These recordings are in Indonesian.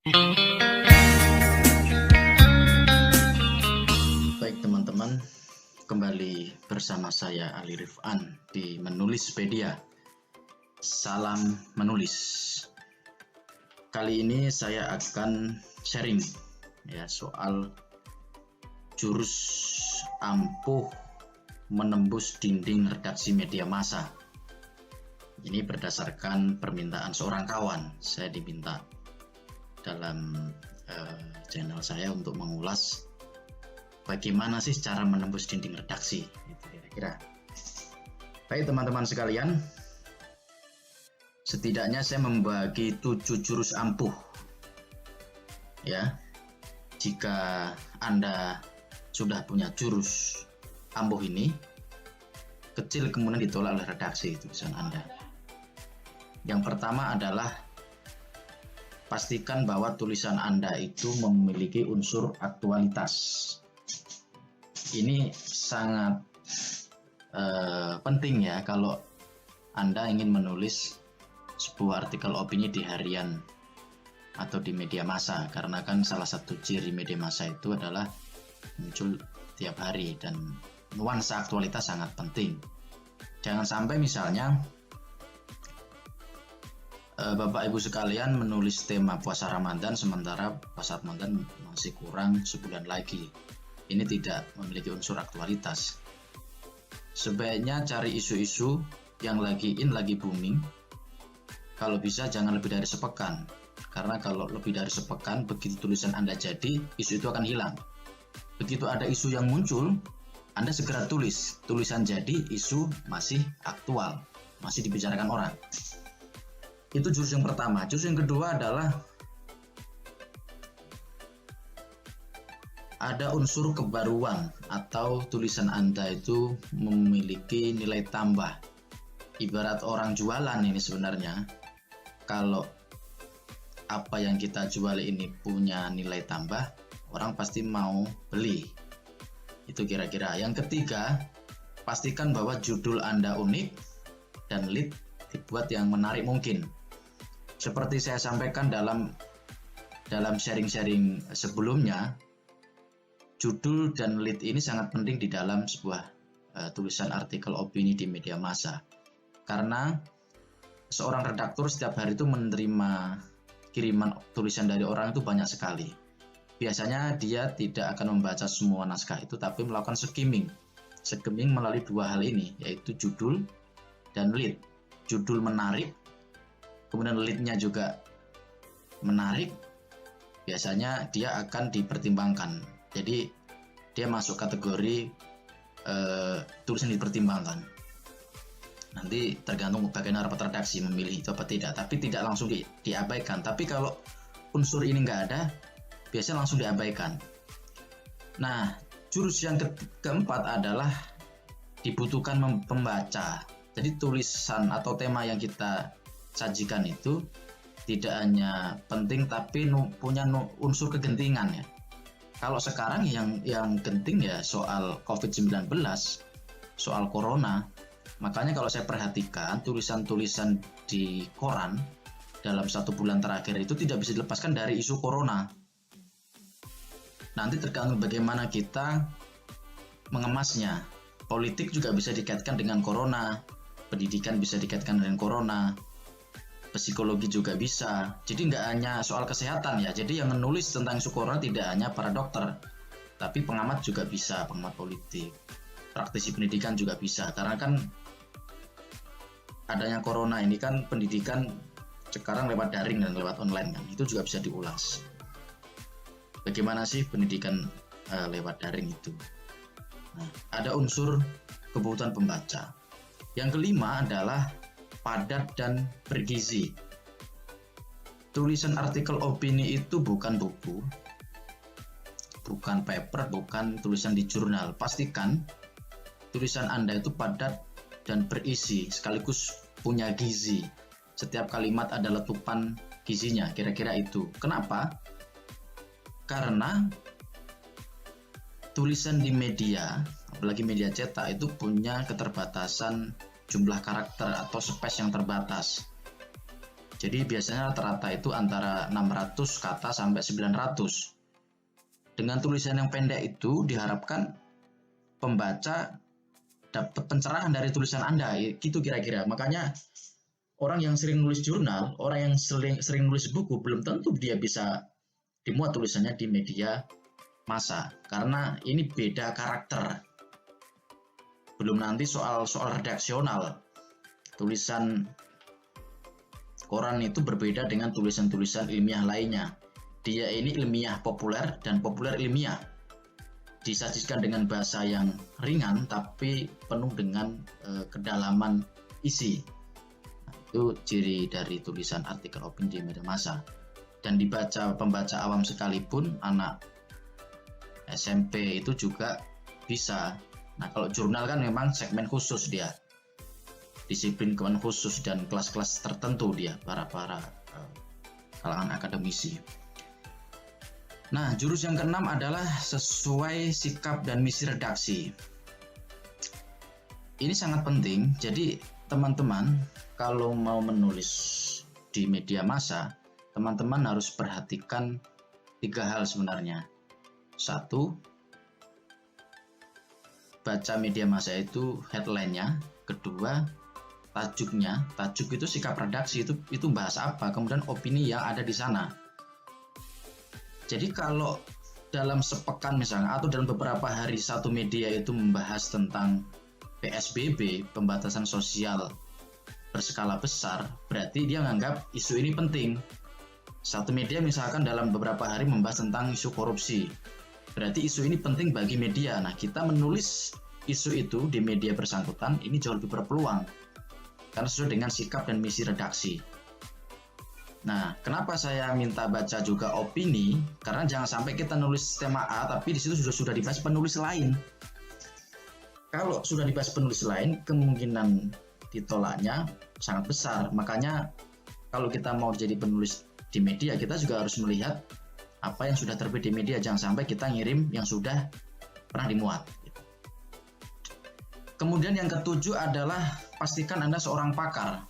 Baik teman-teman, kembali bersama saya Ali Rifan di Menulispedia. Salam menulis. Kali ini saya akan sharing soal jurus ampuh menembus dinding redaksi media massa. Ini berdasarkan permintaan seorang kawan. Saya diminta dalam channel saya untuk mengulas bagaimana sih cara menembus dinding redaksi, itu kira-kira. Baik teman-teman sekalian, setidaknya saya membagi 7 jurus ampuh. Ya, jika Anda sudah punya jurus ampuh ini, kecil kemudian ditolak oleh redaksi tulisan Anda. Yang pertama adalah pastikan bahwa tulisan Anda itu memiliki unsur aktualitas. Ini sangat penting ya kalau Anda ingin menulis sebuah artikel opini di harian atau di media massa, karena kan salah satu ciri media massa itu adalah muncul tiap hari dan nuansa aktualitas sangat penting. Jangan sampai misalnya Bapak Ibu sekalian menulis tema puasa Ramadan sementara puasa Ramadan masih kurang sebulan lagi. Ini tidak memiliki unsur aktualitas. Sebaiknya cari isu-isu yang lagi booming. Kalau bisa jangan lebih dari sepekan. Karena kalau lebih dari sepekan, begitu tulisan Anda jadi, isu itu akan hilang. Begitu ada isu yang muncul, Anda segera tulis. Tulisan jadi, isu masih aktual, masih dibicarakan orang. Itu jurus yang pertama. Jurus yang kedua adalah ada unsur kebaruan atau tulisan Anda itu memiliki nilai tambah. Ibarat orang jualan ini sebenarnya. Kalau apa yang kita jual ini punya nilai tambah, orang pasti mau beli. Itu kira-kira. Yang ketiga, pastikan bahwa judul Anda unik dan lead dibuat yang menarik mungkin. Seperti saya sampaikan dalam sharing-sharing sebelumnya, judul dan lead ini sangat penting di dalam sebuah tulisan artikel opini di media massa. Karena seorang redaktur setiap hari itu menerima kiriman tulisan dari orang itu banyak sekali. Biasanya dia tidak akan membaca semua naskah itu, tapi melakukan skimming melalui dua hal ini, yaitu judul dan lead. Judul menarik, kemudian lead-nya juga menarik, biasanya dia akan dipertimbangkan. Jadi dia masuk kategori tulisan dipertimbangkan. Nanti tergantung bagaimana rapat redaksi memilih itu apa tidak, tapi tidak langsung diabaikan. Tapi kalau unsur ini nggak ada, biasanya langsung diabaikan. Nah, jurus yang keempat adalah dibutuhkan pembaca. Jadi tulisan atau tema yang kita sajikan itu tidak hanya penting tapi punya unsur kegentingan ya. Kalau sekarang yang genting ya soal COVID-19, soal corona. Makanya kalau saya perhatikan tulisan-tulisan di koran dalam 1 bulan terakhir itu tidak bisa dilepaskan dari isu corona. Nanti tergantung bagaimana kita mengemasnya. Politik juga bisa dikaitkan dengan corona, pendidikan bisa dikaitkan dengan corona, psikologi juga bisa. Jadi nggak hanya soal kesehatan ya. Jadi yang menulis tentang isu corona tidak hanya para dokter, tapi pengamat juga bisa, pengamat politik, praktisi pendidikan juga bisa. Karena kan adanya corona ini kan pendidikan sekarang lewat daring dan lewat online kan, itu juga bisa diulas. Bagaimana sih pendidikan lewat daring itu? Nah, ada unsur kebutuhan pembaca. Yang kelima adalah padat dan bergizi. Tulisan artikel opini itu bukan buku, bukan paper, bukan tulisan di jurnal. Pastikan tulisan Anda itu padat dan berisi, sekaligus punya gizi. Setiap kalimat ada letupan gizinya, kira-kira itu. Kenapa? Karena tulisan di media, apalagi media cetak, itu punya keterbatasan jumlah karakter atau space yang terbatas. Jadi biasanya rata-rata itu antara 600 kata sampai 900. Dengan tulisan yang pendek itu diharapkan pembaca dapat pencerahan dari tulisan Anda, gitu kira-kira. Makanya orang yang sering nulis jurnal, orang yang sering nulis buku, belum tentu dia bisa dimuat tulisannya di media massa, karena ini beda karakter. Belum nanti soal redaksional. Tulisan koran itu berbeda dengan tulisan-tulisan ilmiah lainnya. Dia ini ilmiah populer dan populer ilmiah. Disajikan dengan bahasa yang ringan tapi penuh dengan kedalaman isi. Nah, itu ciri dari tulisan artikel opini di media massa. Dan dibaca pembaca awam sekalipun, anak SMP itu juga bisa. Nah, kalau jurnal kan memang segmen khusus dia. Disiplin khusus dan kelas-kelas tertentu dia, para kalangan akademisi. Nah, jurus yang keenam adalah sesuai sikap dan misi redaksi. Ini sangat penting. Jadi teman-teman kalau mau menulis di media massa, teman-teman harus perhatikan 3 hal sebenarnya. 1, baca media massa itu headline-nya. 2, tajuknya. Tajuk itu sikap redaksi, itu bahas apa, kemudian opini yang ada di sana. Jadi kalau dalam sepekan misalnya atau dalam beberapa hari satu media itu membahas tentang PSBB, pembatasan sosial berskala besar, berarti dia menganggap isu ini penting. Satu media misalkan dalam beberapa hari membahas tentang isu korupsi, berarti isu ini penting bagi media. Nah, kita menulis isu itu di media bersangkutan ini jauh lebih berpeluang karena sesuai dengan sikap dan misi redaksi. Nah, kenapa saya minta baca juga opini? Karena jangan sampai kita nulis tema A, tapi di situ sudah dibahas penulis lain. Kalau sudah dibahas penulis lain, kemungkinan ditolaknya sangat besar. Makanya kalau kita mau jadi penulis di media, kita juga harus melihat apa yang sudah terbit di media. Jangan sampai kita ngirim yang sudah pernah dimuat. Kemudian yang ketujuh adalah pastikan Anda seorang pakar.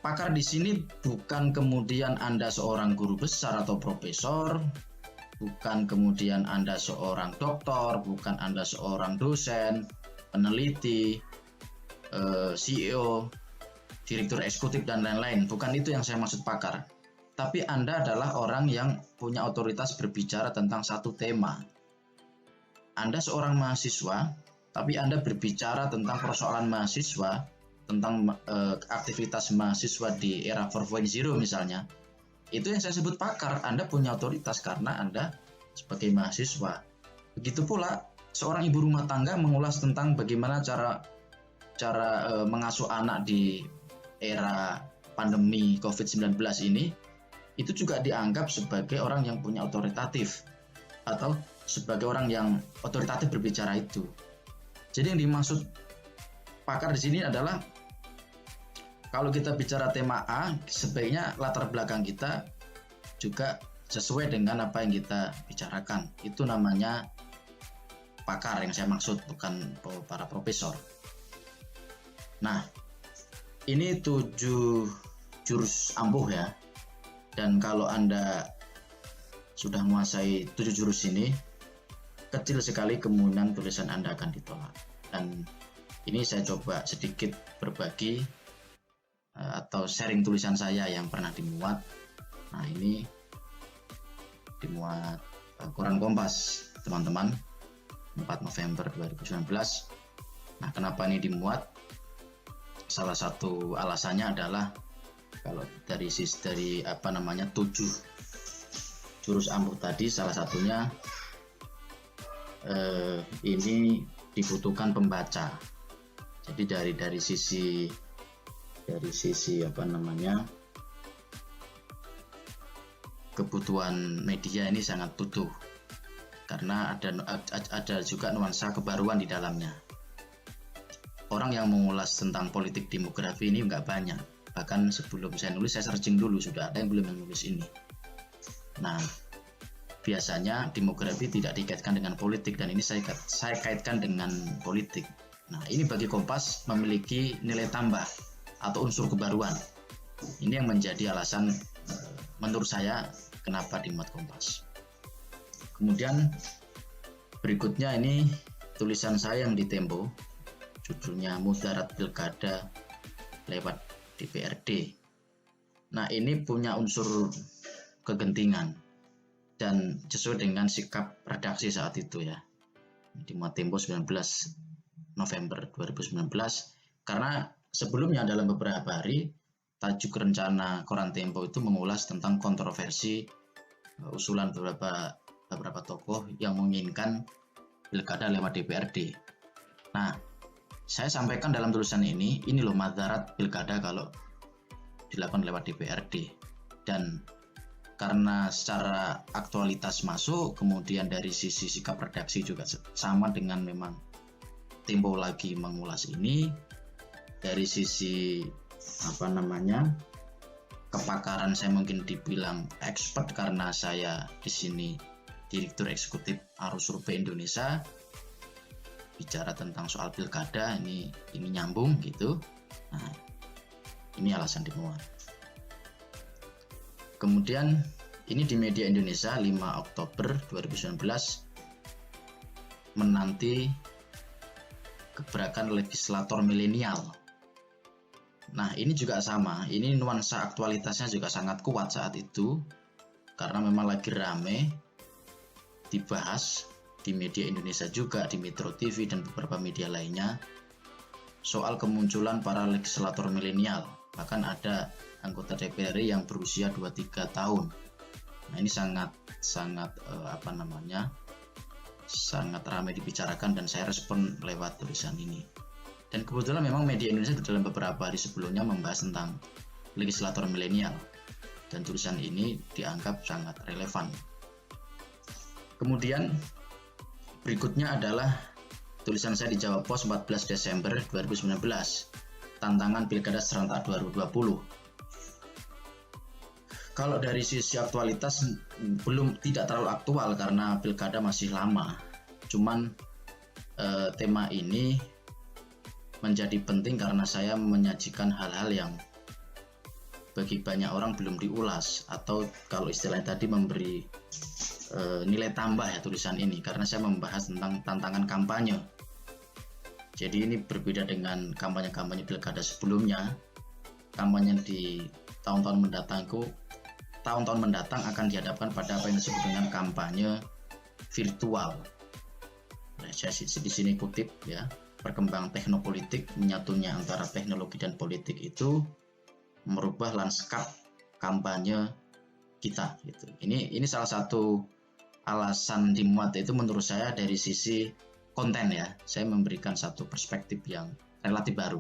Pakar di sini bukan kemudian Anda seorang guru besar atau profesor, bukan kemudian Anda seorang doktor, bukan Anda seorang dosen, peneliti, CEO, direktur eksekutif dan lain-lain. Bukan itu yang saya maksud pakar. Tapi Anda adalah orang yang punya otoritas berbicara tentang satu tema. Anda seorang mahasiswa, tapi Anda berbicara tentang persoalan mahasiswa, tentang aktivitas mahasiswa di era 4.0 misalnya. Itu yang saya sebut pakar. Anda punya otoritas karena Anda sebagai mahasiswa. Begitu pula seorang ibu rumah tangga mengulas tentang bagaimana cara mengasuh anak di era pandemi COVID-19 ini, itu juga dianggap sebagai orang yang punya otoritatif atau sebagai orang yang otoritatif berbicara itu. Jadi yang dimaksud pakar di sini adalah kalau kita bicara tema A, sebaiknya latar belakang kita juga sesuai dengan apa yang kita bicarakan. Itu namanya pakar yang saya maksud, bukan para profesor. Nah, ini 7 jurus ampuh ya. Dan kalau Anda sudah menguasai 7 jurus ini, kecil sekali kemungkinan tulisan Anda akan ditolak. Dan ini saya coba sedikit berbagi atau sharing tulisan saya yang pernah dimuat. Nah, ini dimuat koran Kompas, teman-teman, 4 November 2019. Nah, kenapa ini dimuat? Salah satu alasannya adalah kalau dari 7 jurus ampuh tadi, salah satunya ini dibutuhkan pembaca. Jadi dari sisi kebutuhan media ini sangat butuh, karena ada juga nuansa kebaruan di dalamnya. Orang yang mengulas tentang politik demografi ini nggak banyak. Bahkan sebelum saya nulis, saya searching dulu, sudah ada yang belum menulis ini. Nah, biasanya demografi tidak dikaitkan dengan politik, dan ini saya kaitkan dengan politik. Nah, ini bagi Kompas memiliki nilai tambah atau unsur kebaruan. Ini yang menjadi alasan menurut saya kenapa dimuat Kompas. Kemudian berikutnya ini tulisan saya yang di Tempo, judulnya Mudarat Pilkada lewat DPRD. Nah, ini punya unsur kegentingan dan sesuai dengan sikap redaksi saat itu ya. Dimuat Tempo 19 November 2019, karena sebelumnya dalam beberapa hari tajuk rencana koran Tempo itu mengulas tentang kontroversi usulan beberapa tokoh yang menginginkan pilkada lewat DPRD. Nah, saya sampaikan dalam tulisan ini loh madarat pilkada kalau dilakukan lewat DPRD. Dan karena secara aktualitas masuk, kemudian dari sisi sikap redaksi juga sama dengan memang Tempo lagi mengulas ini, dari sisi kepakaran saya mungkin dibilang expert karena saya di sini Direktur Eksekutif Arus Survei Indonesia, bicara tentang soal pilkada ini nyambung gitu. Nah, ini alasan dimuat. Kemudian ini di Media Indonesia 5 Oktober 2019 menanti gebrakan legislator milenial. Nah, ini juga sama, ini nuansa aktualitasnya juga sangat kuat saat itu karena memang lagi rame dibahas di Media Indonesia juga, di Metro TV dan beberapa media lainnya soal kemunculan para legislator milenial. Bahkan ada anggota DPR yang berusia 23 tahun. Nah, ini sangat ramai dibicarakan dan saya respon lewat tulisan ini. Dan kebetulan memang Media Indonesia dalam beberapa hari sebelumnya membahas tentang legislator milenial dan tulisan ini dianggap sangat relevan. Kemudian berikutnya adalah tulisan saya di Jawa Pos 14 Desember 2019, tantangan pilkada serentak 2020. Kalau dari sisi aktualitas tidak terlalu aktual karena pilkada masih lama. Cuman tema ini menjadi penting karena saya menyajikan hal-hal yang bagi banyak orang belum diulas, atau kalau istilahnya tadi memberi nilai tambah ya tulisan ini, karena saya membahas tentang tantangan kampanye. Jadi ini berbeda dengan kampanye-kampanye pilkada sebelumnya. Kampanye di tahun-tahun mendatang akan dihadapkan pada apa yang disebut dengan kampanye virtual. Nah, saya di sini kutip ya, perkembangan teknopolitik, menyatunya antara teknologi dan politik itu merubah lanskap kampanye kita gitu. Ini salah satu alasan dimuat itu menurut saya dari sisi konten ya. Saya memberikan satu perspektif yang relatif baru.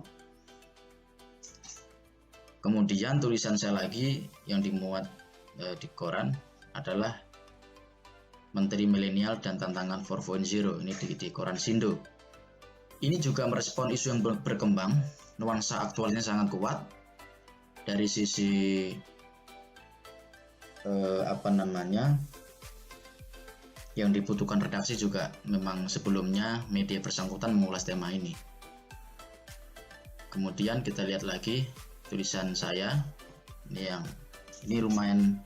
Kemudian tulisan saya lagi yang dimuat di koran adalah Menteri Milenial dan Tantangan 4.0. Ini di koran Sindo. Ini juga merespon isu yang berkembang, nuansa aktualnya sangat kuat dari sisi yang dibutuhkan redaksi juga. Memang sebelumnya media bersangkutan mengulas tema ini. Kemudian kita lihat lagi tulisan saya ini lumayan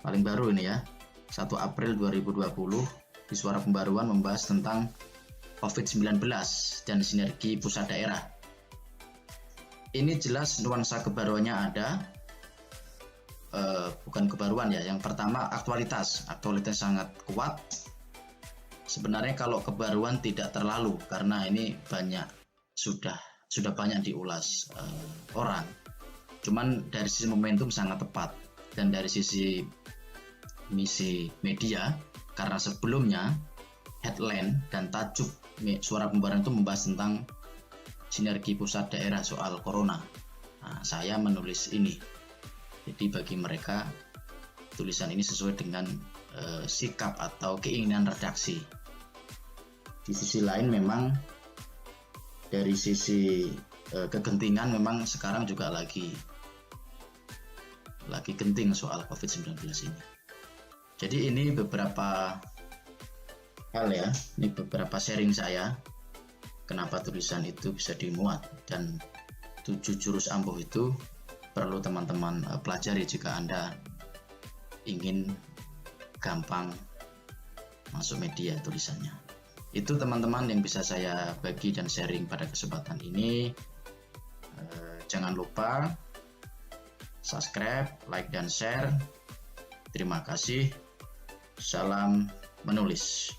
paling baru ini ya, 1 April 2020 di Suara Pembaruan membahas tentang COVID-19 dan sinergi pusat daerah. Ini jelas nuansa kebaruannya ada, bukan kebaruan ya. Yang pertama aktualitas sangat kuat. Sebenarnya kalau kebaruan tidak terlalu karena ini sudah banyak diulas orang. Cuman dari sisi momentum sangat tepat, dan dari sisi misi media karena sebelumnya headline dan tajuk Suara Pembaruan itu membahas tentang sinergi pusat daerah soal corona. Nah, saya menulis ini. Jadi bagi mereka tulisan ini sesuai dengan sikap atau keinginan redaksi. Di sisi lain memang dari sisi kegentingan memang sekarang juga lagi genting soal COVID-19 ini. Jadi ini beberapa hal ya, ini beberapa sharing saya kenapa tulisan itu bisa dimuat, dan 7 jurus ampuh itu perlu teman-teman pelajari jika Anda ingin gampang masuk media tulisannya. Itu teman-teman yang bisa saya bagi dan sharing pada kesempatan ini. Jangan lupa subscribe, like, dan share. Terima kasih. Salam menulis.